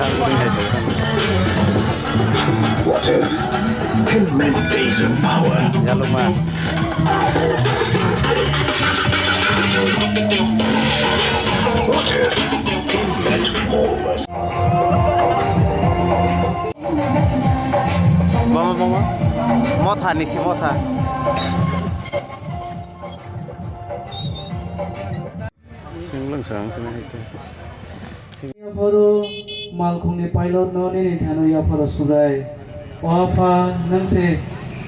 What if 10 men days of power? Jalur mas. What if he met more? Mama, motha nisi motha. Sing sang sini itu. Yafaru malkhungni pilot no ni thano yafaru surai wafa nangse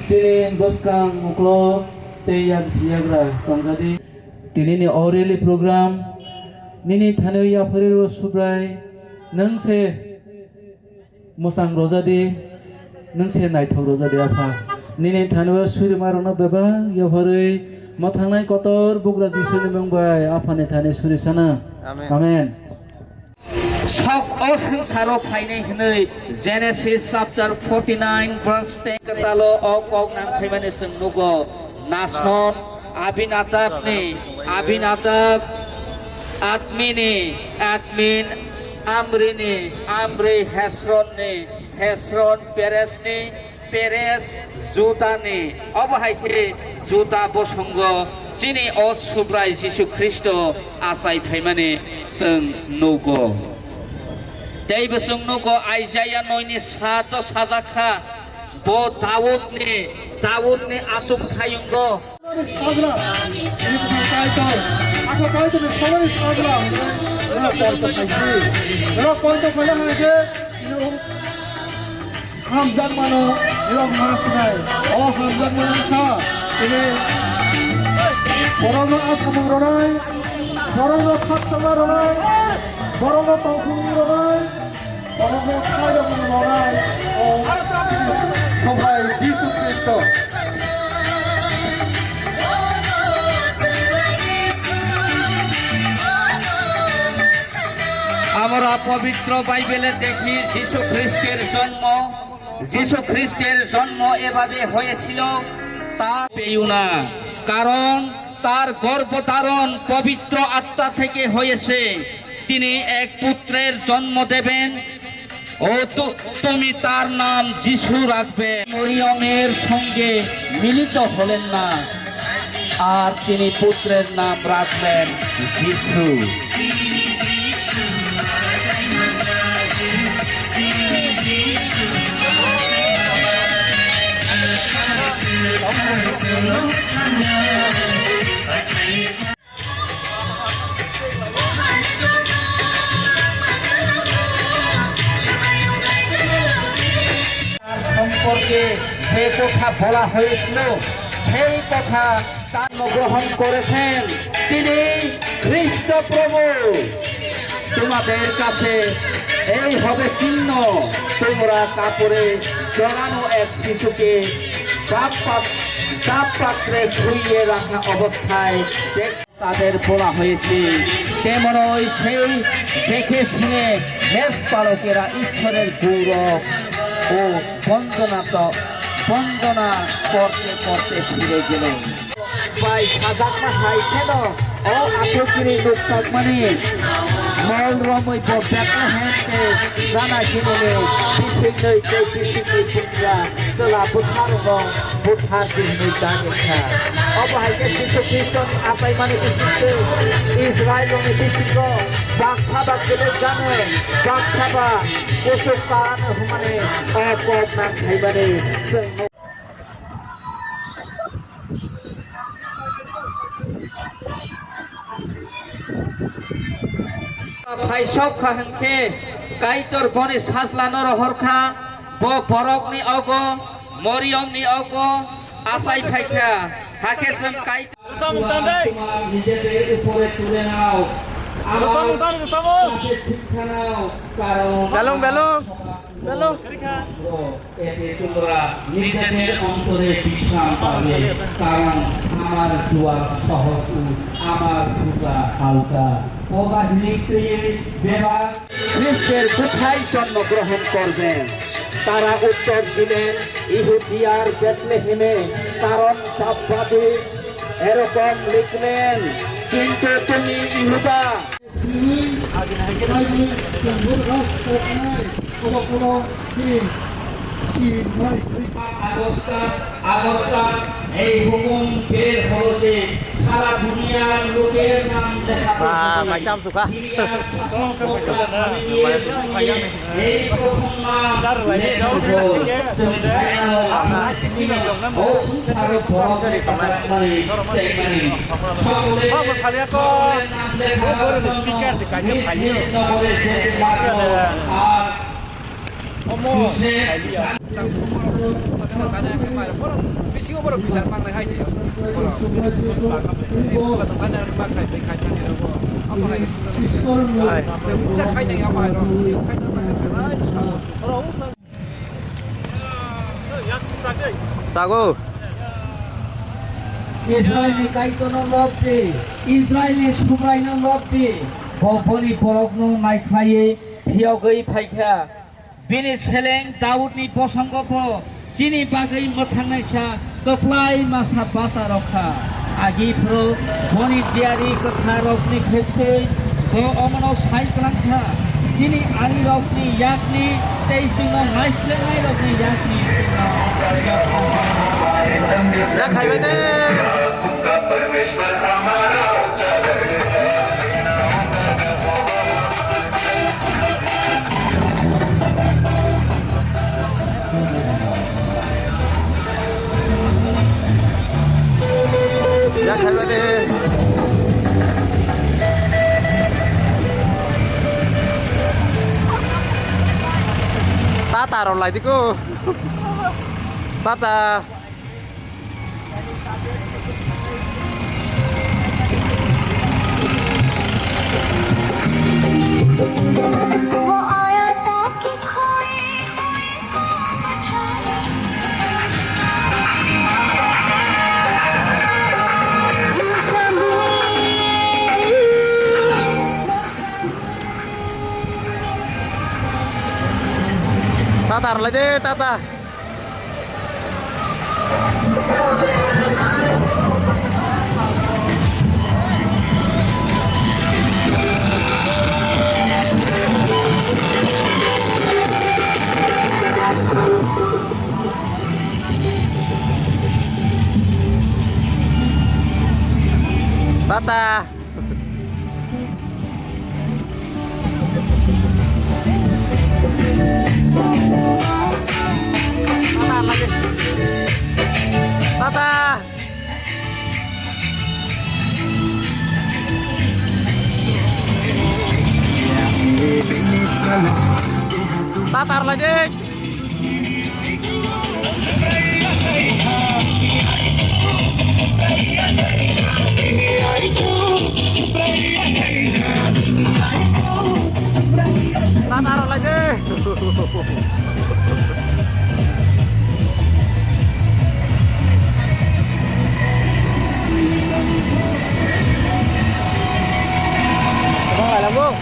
sini goskang muklo teyan siagra tongjadi tinini aureli program nini thano yafaru surai nangse mosang rojadi nangse naithok rojadi afa nini thano suri marona beba yafaru mathangnaय kotor bugra jisuni mongbai afani thane suri sana amen Sok osngsaro phainai hinai Genesis chapter 49 verse 10 katalo ok nang thaimani sung nugo Nason Abinadab Admin Amri Hesron Perez Juda অবহাইতে জুতা বসঙ্গ যিনি অসুব্রাই যিশু খ্রিস্ট আসাই ফাইমানে जों नुगो दैबो जों नुगो आइजाया नयनि सातो साजाखा बो दाउदनि आसुम खायुंगो hamzat mano ilok masnai hamzat mano ka ini borong asamang ronai borong khatsama ronai borong tangkung ronai borong khairong ronai sampai Yesus Kristus আমরা পবিত্র বাইবেলে দেখি যীশু খ্রিস্টের জন্ম এভাবে হয়েছিল তা পেও না কারণ তার গর্ভধারণ পবিত্র আত্মা থেকে হয়েছে তিনি এক পুত্রের জন্ম দেবেন ও তুমি তার নাম যিশু রাখবে মরিয়মের সঙ্গে মিলিত হলেন না আর তিনি পুত্রের নাম রাখলেন যিশু সম্পর্কে যে কথা বলা হয়েছিল সেই কথা তার গ্রহণ করেছেন তিনি খ্রিস্ট প্রভু তোমাদের কাছে এই হবে চিহ্ন তোমরা কাপড়ে জড়ানো এক শিশুকে চাপ পাত্রে ধুইয়ে রাখা অবস্থায় তাদের বলা হয়েছে তেমনই সেই দেখে শুনে মেষপালকেরা ঈশ্বরের গৌরব ও বন্দনা করতে ফিরে গেলেন ভাই সাজাক মাথায় কেন ও আটকিরি লোকটাক মানে মল রমই Bethlehem জানা কিনে বিশেষই পুত্রা তোলা বুদ্ধার দিনে জানেখা অবহাইকে যিশু খ্রিস্ট আপাই মানে বিশিষ্ট ইসরায়েলনি বিশিষ্ট বাক্সাবা গেলে জানে বাক্সাবা পশু কান মানে অপক নাম খাইবারে फाइसब खाहनखे काइतर बने साजलानर हरखा बो बरकनि अगो मरियमनि अगो आसाय फाइखा हाकेसम काइतर নিজেদের উপরে তুলে নাও এতে তোমরা নিজেদের অন্তরে বিশ্রাম পাবে কারণ আমার দুয়ার সহজ আমার পূজা হালকা খ্রিস্টের কোথায় জন্মগ্রহণ করবেন তারা উত্তর দিলেন ইহুদিয়ার বেথলেহেমে কারণ সবভাবে এরকম লিখলেন কিন্তু তুমি ইহুদা Friday, yang berkas terkenai, kalau di si Mari আগস্টাস এই হুকুম বের হয়েছে সারা দুনিয়ার লোকের নাম লেখা Pak Cam suka. এই প্রথম Sago. Israeli kaitono lobte, Israeli subraino lobte, bofoni porokno maikhaye, phiogei phaikha, bini seleng Daudni posangkopo, sini bagei mothangnaisa, toplai masa bata rokha, agi pro, boni diari kotha rokni khetse, so omono saikrangkha, sini ali rokni yakni, teisino maislengai rokni yakni, Ya khai vậy thế. Ya khai vậy thế. Tata rồi lại đi cô. Tata. वो आया ताकि खोई हुई को बचाए Tata rồi lại đi, Tata. Tata. Tata lagi. Tata. Tatar lagi. Taruh lagi. Coba nggak lambung?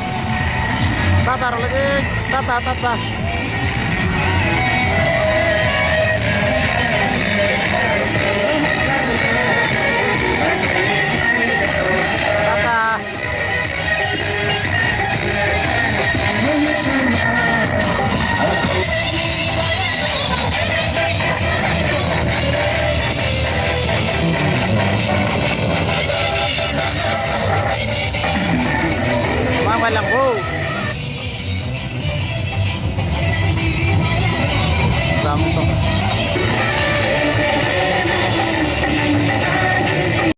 Taruh lagi. Tata. Tata. Mama lang po. Samto.